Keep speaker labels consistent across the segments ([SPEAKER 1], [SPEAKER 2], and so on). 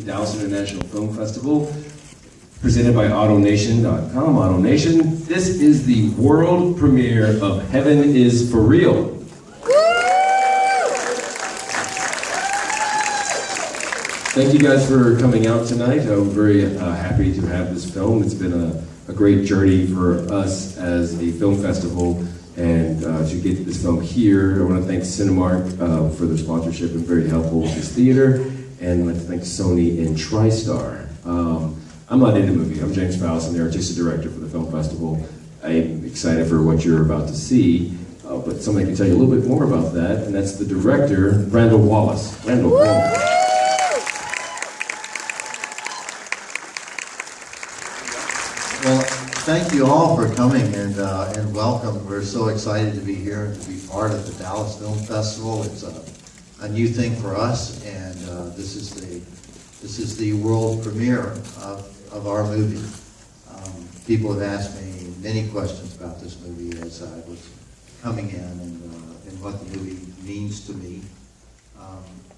[SPEAKER 1] Dallas International Film Festival, presented by AutoNation.com. AutoNation, this is the world premiere of Heaven is for Real. Thank you guys for coming out tonight. I'm very happy to have this film. It's been a great journey for us as a film festival, and to get this film here, I want to thank Cinemark for their sponsorship and very helpful with this theater. And I'd like to thank Sony and TriStar. I'm not in the movie. I'm James Fowles, I'm the artistic director for the film festival. I'm excited for what you're about to see, but somebody can tell you a little bit more about that, and that's the director, Randall Wallace. Randall, welcome.
[SPEAKER 2] Well, thank you all for coming and welcome. We're so excited to be here and to be part of the Dallas Film Festival. It's a new thing for us, and this is the world premiere of our movie. People have asked me many questions about this movie as I was coming in, and what the movie means to me,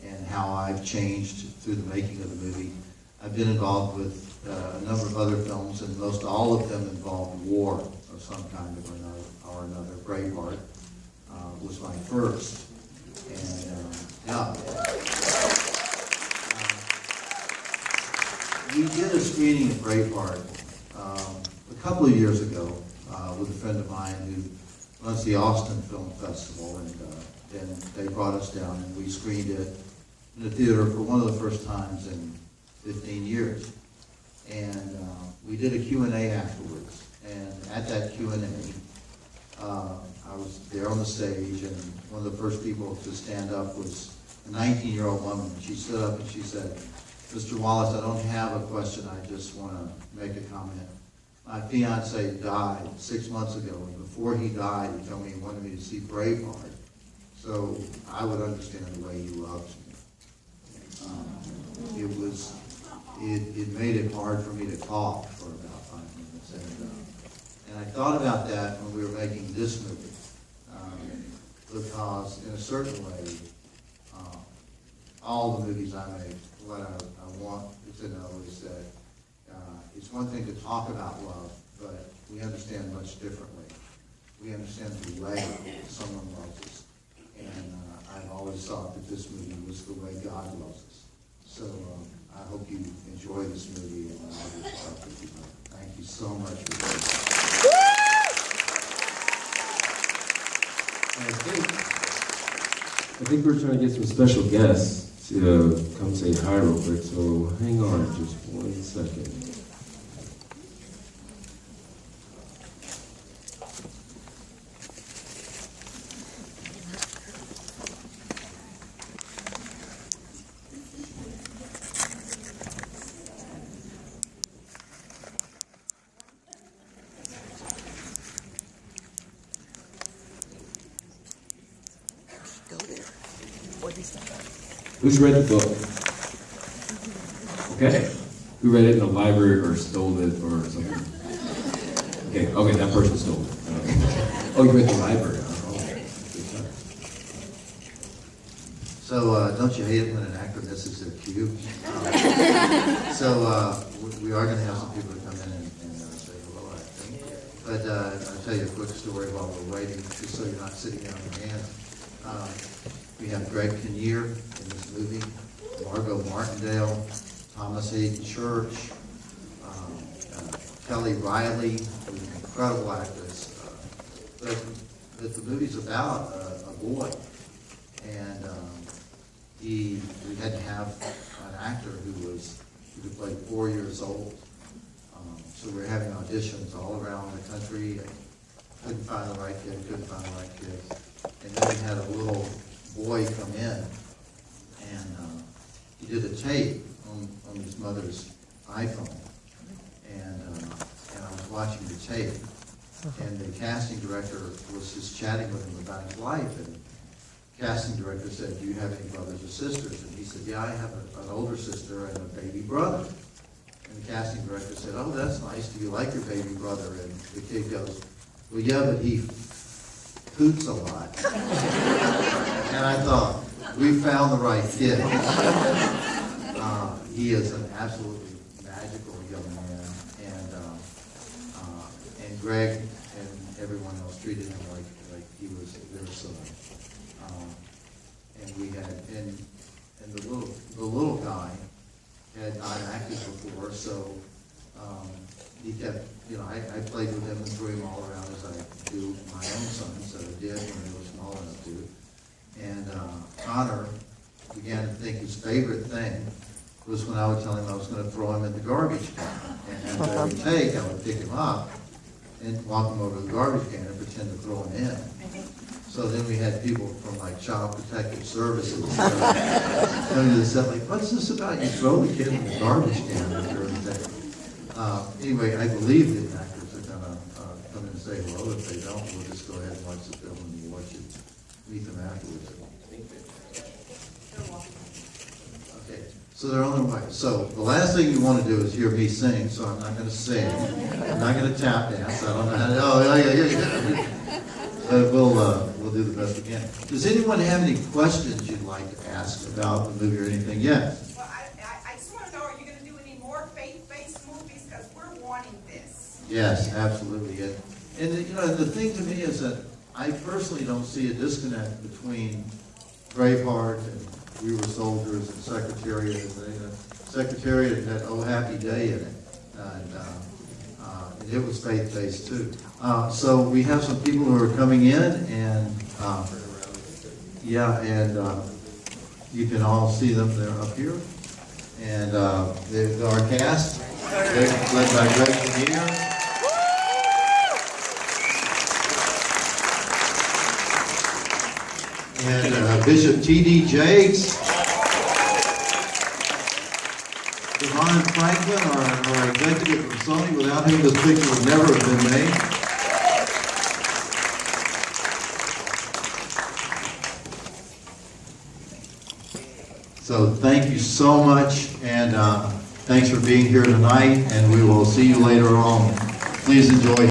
[SPEAKER 2] and how I've changed through the making of the movie. I've been involved with a number of other films, and most all of them involved war of some kind or another. Braveheart was my first. And yeah, we did a screening of Braveheart a couple of years ago with a friend of mine who runs the Austin Film Festival, and they brought us down and we screened it in the theater for one of the first times in 15 years. And we did a Q&A afterwards, and at that Q&A, I was there on the stage, and one of the first people to stand up was a 19-year-old woman. She stood up and she said, "Mr. Wallace, I don't have a question, I just want to make a comment. My fiance died 6 months ago, and before he died, he told me he wanted me to see Braveheart, so I would understand the way he loves me." It made it hard for me to talk for about 5 minutes, and I thought about that when we were making this movie. Because in a certain way, all the movies I make, what I want to know is that it's one thing to talk about love, but we understand much differently. We understand the way someone loves us. And I've always thought that this movie was the way God loves us. So I hope you enjoy this movie, and I will talk with you. Thank you so much for this.
[SPEAKER 1] I think we're trying to get some special guests to come say hi real quick, so hang on just 1 second. Who's read the book? Okay. Who read it in the library or stole it or something? Okay, that person stole it. Oh, you read the library.
[SPEAKER 2] So don't you hate it when an actor misses their cue? We are going to have some people to come in and say hello, I think. But I'll tell you a quick story while we're waiting, just so you're not sitting on your hands. We have Greg Kinnear in this movie, Margot Martindale, Thomas Hayden Church, Kelly Riley, who's an incredible actress. But the movie's about a boy, and we had to have an actor who could play 4 years old. So we're having auditions all around the country. Couldn't find the right kid. And then we had a little boy come in, and he did a tape on his mother's iPhone, and I was watching the tape, and the casting director was just chatting with him about his life, and the casting director said, "Do you have any brothers or sisters?" And he said, "Yeah, I have an older sister and a baby brother." And the casting director said, "Oh, that's nice. Do you like your baby brother?" And the kid goes, "Well, yeah, but he hoots a lot." And I thought, we found the right kid. he is an absolutely magical young man, and Greg and everyone else treated him like he was their son. And we had, and the little guy had not acted before, so he kept, I played with him and threw him all around as I do my own sons that I did when they were small enough to. And Connor began to think his favorite thing was when I would tell him I was going to throw him in the garbage can. And after every take, I would pick him up and walk him over to the garbage can and pretend to throw him in. So then we had people from like Child Protective Services coming to the set like, what's this about? You throw the kid in the garbage can after everything. Anyway, I believe the actors are going to come in and say hello. If they don't, we'll just go ahead and watch the film and we'll watch it, meet them afterwards. Okay, so they're on their way. So the last thing you want to do is hear me sing, so I'm not going to sing. I'm not going to tap dance. I don't know how to, oh, yeah. But we'll do the best we can. Does anyone have any questions you'd like to ask about the movie or anything? Yes?
[SPEAKER 3] Well, I just want to know, are you going to do any more faith-based movies? Because we're wanting this.
[SPEAKER 2] Yes, absolutely. And the thing to me is that I personally don't see a disconnect between Braveheart and We Were Soldiers and Secretariat. Secretariat had Oh Happy Day in it. And it was faith-based too. So we have some people who are coming in, and you can all see them. They're up here, and they're our cast, led by Greg Kinnear. And Bishop T.D. Jakes, Devon Franklin, our executive from Sony. Without him, this picture would never have been made. So thank you so much, and thanks for being here tonight, and we will see you later on. Please enjoy.